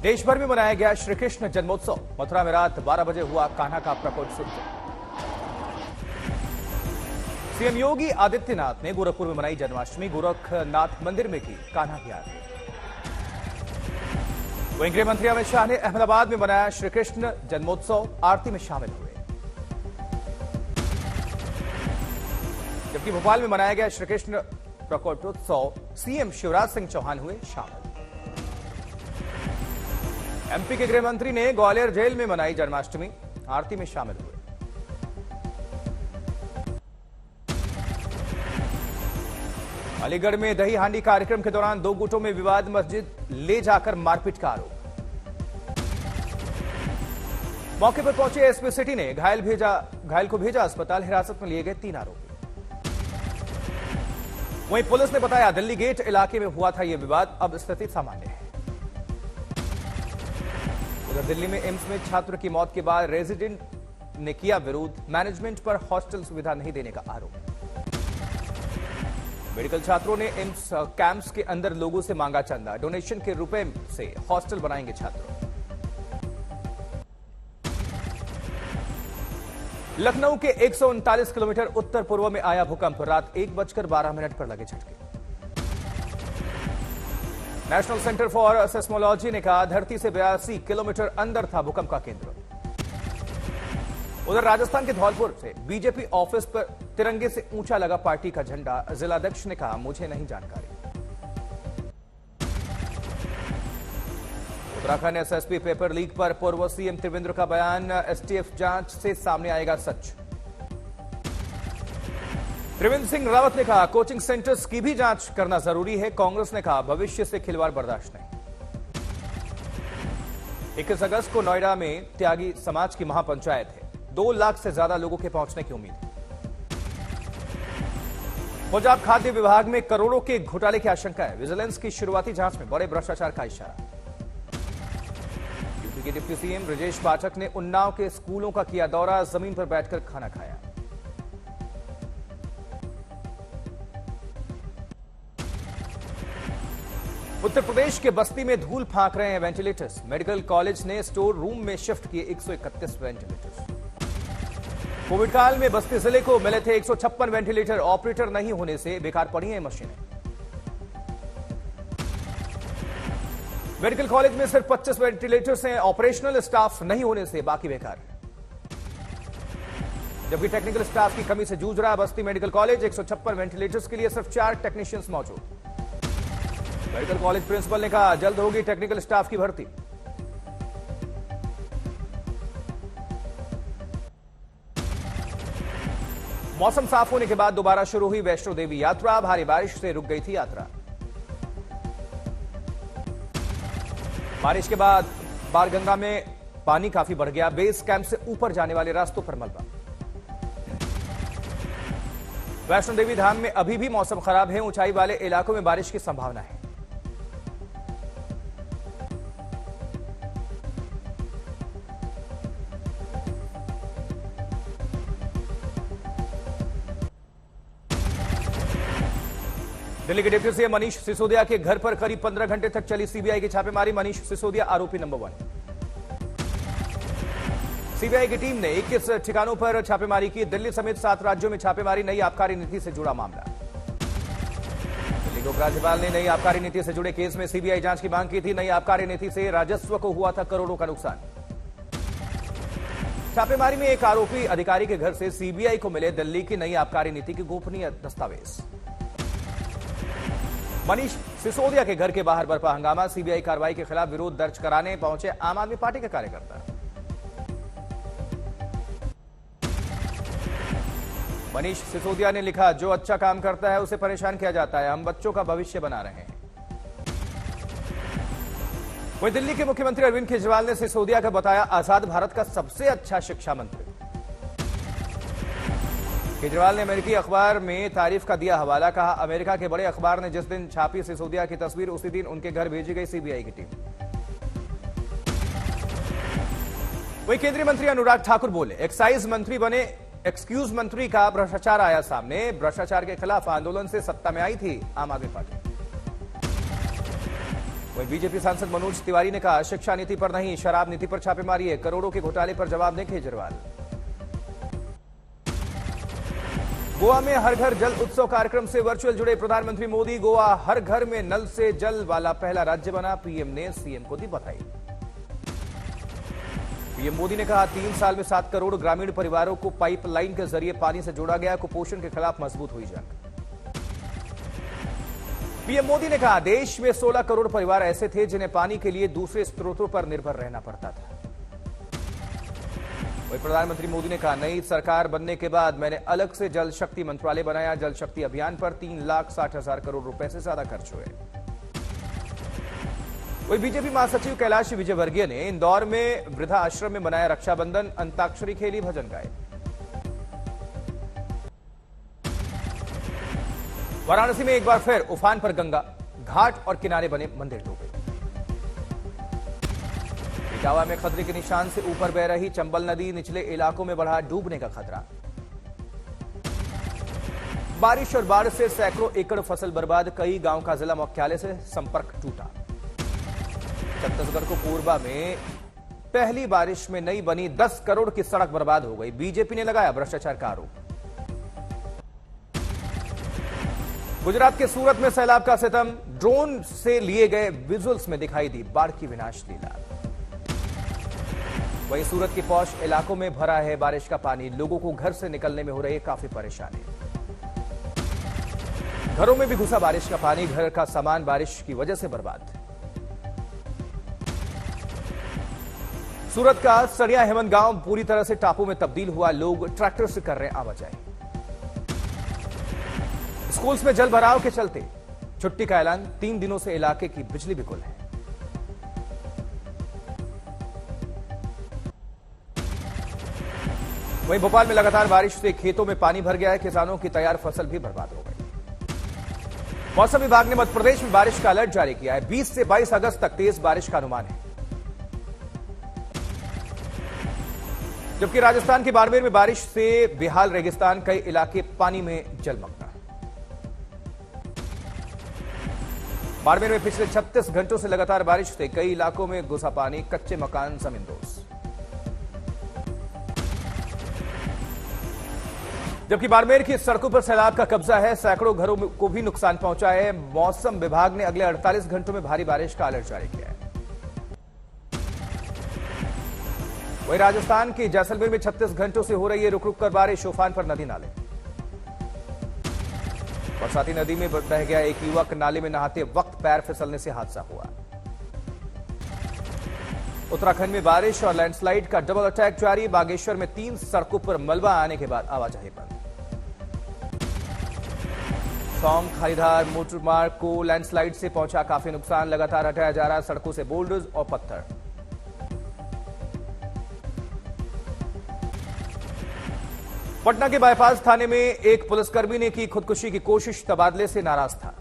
देश भर में मनाया गया श्री कृष्ण जन्मोत्सव। मथुरा में रात 12 बजे हुआ कान्हा का प्रकोत्सव। सीएम योगी आदित्यनाथ ने गोरखपुर में मनाई जन्माष्टमी। गोरखनाथ मंदिर में की कान्हा की आरती। वहीं गृह मंत्री अमित शाह ने अहमदाबाद में मनाया श्री कृष्ण जन्मोत्सव। आरती में शामिल हुए। जबकि भोपाल में मनाया गया श्री कृष्ण प्रकोटोत्सव। सीएम शिवराज सिंह चौहान हुए शामिल। एमपी के गृह मंत्री ने ग्वालियर जेल में मनाई जन्माष्टमी। आरती में शामिल हुए। अलीगढ़ में दही हांडी कार्यक्रम के दौरान दो गुटों में विवाद। मस्जिद ले जाकर मारपीट का आरोप। मौके पर पहुंचे एसपी सिटी ने घायल को भेजा अस्पताल। हिरासत में लिए गए 3 आरोपी। वहीं पुलिस ने बताया दिल्ली गेट इलाके में हुआ था यह विवाद। अब स्थिति सामान्य है। उधर दिल्ली में एम्स में छात्र की मौत के बाद रेजिडेंट ने किया विरोध। मैनेजमेंट पर हॉस्टल सुविधा नहीं देने का आरोप। मेडिकल छात्रों ने एम्स कैंप्स के अंदर लोगों से मांगा चंदा। डोनेशन के रुपए से हॉस्टल बनाएंगे छात्र। लखनऊ के 139 किलोमीटर उत्तर पूर्व में आया भूकंप। रात 1:12 पर लगे झटके। नेशनल सेंटर फॉर सेस्मोलॉजी ने कहा धरती से 82 किलोमीटर अंदर था भूकंप का केंद्र। उधर राजस्थान के धौलपुर से बीजेपी ऑफिस पर तिरंगे से ऊंचा लगा पार्टी का झंडा। जिलाध्यक्ष ने कहा मुझे नहीं जानकारी। उत्तराखंड एसएसपी पेपर लीक पर पूर्व सीएम त्रिवेंद्र का बयान। एसटीएफ जांच से सामने आएगा सच। त्रिवेंद्र सिंह रावत ने कहा कोचिंग सेंटर्स की भी जांच करना जरूरी है। कांग्रेस ने कहा भविष्य से खिलवाड़ बर्दाश्त नहीं। 21 अगस्त को नोएडा में त्यागी समाज की महापंचायत है। 2 लाख से ज्यादा लोगों के पहुंचने की उम्मीद है। पंजाब खाद्य विभाग में करोड़ों के घोटाले की आशंका है। विजिलेंस की शुरुआती जांच में बड़े भ्रष्टाचार का इशारा। यूपी के डिप्टी सीएम ब्रजेश पाठक ने उन्नाव के स्कूलों का किया दौरा। जमीन पर बैठकर खाना खाया। उत्तर प्रदेश के बस्ती में धूल फांक रहे हैं वेंटिलेटर्स। मेडिकल कॉलेज ने स्टोर रूम में शिफ्ट किए 131 वेंटिलेटर्स। कोविड काल में बस्ती जिले को मिले थे 156 वेंटिलेटर। ऑपरेटर नहीं होने से बेकार पड़ी हैं मशीनें। मेडिकल कॉलेज में सिर्फ 25 वेंटिलेटर्स हैं। ऑपरेशनल स्टाफ नहीं होने से बाकी बेकार। जबकि टेक्निकल स्टाफ की कमी से जूझ रहा है बस्ती मेडिकल कॉलेज। 156 वेंटिलेटर्स के लिए सिर्फ 4 टेक्नीशियंस मौजूद। मेडिकल कॉलेज प्रिंसिपल ने कहा जल्द होगी टेक्निकल स्टाफ की भर्ती। मौसम साफ होने के बाद दोबारा शुरू हुई वैष्णो देवी यात्रा। भारी बारिश से रुक गई थी यात्रा। बारिश के बाद बाणगंगा में पानी काफी बढ़ गया। बेस कैंप से ऊपर जाने वाले रास्तों पर मलबा। वैष्णो देवी धाम में अभी भी मौसम खराब है। ऊंचाई वाले इलाकों में बारिश की संभावना है। दिल्ली के डिप्टी सीएम मनीष सिसोदिया के घर पर करीब 15 घंटे तक चली सीबीआई की छापेमारी। मनीष सिसोदिया आरोपी नंबर 1। सीबीआई की टीम ने 21 ठिकानों पर छापेमारी की। दिल्ली समेत 7 राज्यों में छापेमारी। नई आबकारी नीति से जुड़ा मामला। दिल्ली के उपराज्यपाल ने नई आबकारी नीति से जुड़े केस में सीबीआई जांच की मांग की थी। नई आबकारी नीति से राजस्व को हुआ था करोड़ों का नुकसान। छापेमारी में एक आरोपी अधिकारी के घर से सीबीआई को मिले दिल्ली की नई आबकारी नीति के गोपनीय दस्तावेज। मनीष सिसोदिया के घर के बाहर बरपा हंगामा। सीबीआई कार्रवाई के खिलाफ विरोध दर्ज कराने पहुंचे आम आदमी पार्टी के कार्यकर्ता। मनीष सिसोदिया ने लिखा जो अच्छा काम करता है उसे परेशान किया जाता है। हम बच्चों का भविष्य बना रहे हैं। वहीं दिल्ली के मुख्यमंत्री अरविंद केजरीवाल ने सिसोदिया को बताया आजाद भारत का सबसे अच्छा शिक्षा मंत्री। केजरीवाल ने अमेरिकी अखबार में तारीफ का दिया हवाला। कहा अमेरिका के बड़े अखबार ने जिस दिन छापी सिसोदिया की तस्वीर उसी दिन उनके घर भेजी गई सीबीआई की टीम। वहीं केंद्रीय मंत्री अनुराग ठाकुर बोले एक्साइज मंत्री बने। एक्सक्यूज मंत्री का भ्रष्टाचार आया सामने। भ्रष्टाचार के खिलाफ आंदोलन से सत्ता में आई थी आम आदमी पार्टी। वहीं बीजेपी सांसद मनोज तिवारी ने कहा, शिक्षा नीति पर नहीं, शराब नीति पर छापेमारी है, करोड़ों के घोटाले पर जवाब दें केजरीवाल। गोवा में हर घर जल उत्सव कार्यक्रम से वर्चुअल जुड़े प्रधानमंत्री मोदी। गोवा हर घर में नल से जल वाला पहला राज्य बना, पीएम ने सीएम को दी बधाई। पीएम मोदी ने कहा, 3 साल में 7 करोड़ ग्रामीण परिवारों को पाइपलाइन के जरिए पानी से जोड़ा गया, कुपोषण के खिलाफ मजबूत हुई जंग। पीएम मोदी ने कहा, देश में 16 करोड़ परिवार ऐसे थे जिन्हें पानी के लिए दूसरे स्रोतों पर निर्भर रहना पड़ता था। वहीं प्रधानमंत्री मोदी ने कहा, नई सरकार बनने के बाद मैंने अलग से जल शक्ति मंत्रालय बनाया, जल शक्ति अभियान पर 3,60,000 करोड़ रुपए से ज्यादा खर्च हुए। वहीं बीजेपी महासचिव कैलाश विजयवर्गीय ने इंदौर में वृद्धा आश्रम में मनाया रक्षाबंधन, अंताक्षरी खेली, भजन गाए। वाराणसी में एक बार फिर उफान पर गंगा, घाट और किनारे बने मंदिर डूबे। इटावा में खतरे के निशान से ऊपर बह रही चंबल नदी, निचले इलाकों में बढ़ा डूबने का खतरा। बारिश और बाढ़ से सैकड़ों एकड़ फसल बर्बाद, कई गांव का जिला मुख्यालय से संपर्क टूटा। छत्तीसगढ़ को कोरबा में पहली बारिश में नई बनी 10 करोड़ की सड़क बर्बाद हो गई, बीजेपी ने लगाया भ्रष्टाचार का आरोप। गुजरात के सूरत में सैलाब का सितम, ड्रोन से लिए गए विजुअल्स में दिखाई दी बाढ़ की विनाश लीला। वहीं सूरत के पौष इलाकों में भरा है बारिश का पानी, लोगों को घर से निकलने में हो रही है काफी परेशानी। घरों में भी घुसा बारिश का पानी, घर का सामान बारिश की वजह से बर्बाद। सूरत का सरिया हेमंत गांव पूरी तरह से टापू में तब्दील हुआ, लोग ट्रैक्टर से कर रहे हैं आवाजाही। स्कूल्स में जल भराव के चलते छुट्टी का ऐलान, 3 दिनों से इलाके की बिजली भी गुल है। वहीं भोपाल में लगातार बारिश से खेतों में पानी भर गया है, किसानों की तैयार फसल भी बर्बाद हो गई। मौसम विभाग ने मध्य प्रदेश में बारिश का अलर्ट जारी किया है, 20 से 22 अगस्त तक तेज बारिश का अनुमान है। जबकि राजस्थान के बाड़मेर में बारिश से बेहाल रेगिस्तान, कई इलाके पानी में जलमग्न। बाड़मेर में पिछले 36 घंटों से लगातार बारिश से कई इलाकों में घुसा पानी, कच्चे मकान जमींदोज। जबकि बाड़मेर की सड़कों पर सैलाब का कब्जा है, सैकड़ों घरों को भी नुकसान पहुंचा है। मौसम विभाग ने अगले 48 घंटों में भारी बारिश का अलर्ट जारी किया है। वहीं राजस्थान के जैसलमेर में 36 घंटों से हो रही है रुक रुक कर बारिश, उफान पर नदी नाले। बरसाती नदी में बह गया एक युवक, नाले में नहाते वक्त पैर फिसलने से हादसा हुआ। उत्तराखंड में बारिश और लैंडस्लाइड का डबल अटैक जारी, बागेश्वर में 3 सड़कों पर मलबा आने के बाद आवाजाही बंद। सौम खारीधार मोटर मार्ग को लैंडस्लाइड से पहुंचा काफी नुकसान, लगातार हटाया जा रहा सड़कों से बोल्डर्स और पत्थर। पटना के बाईपास थाने में एक पुलिसकर्मी ने की खुदकुशी की कोशिश, तबादले से नाराज था।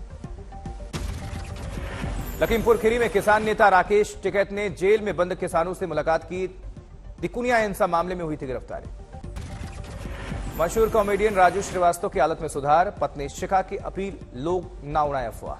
लखीमपुर खीरी में किसान नेता राकेश टिकैत ने जेल में बंद किसानों से मुलाकात की, तिकुनिया हिंसा मामले में हुई थी गिरफ्तारी। मशहूर कॉमेडियन राजू श्रीवास्तव की हालत में सुधार, पत्नी शिखा की अपील, लोग ना उड़ाएं अफवाह।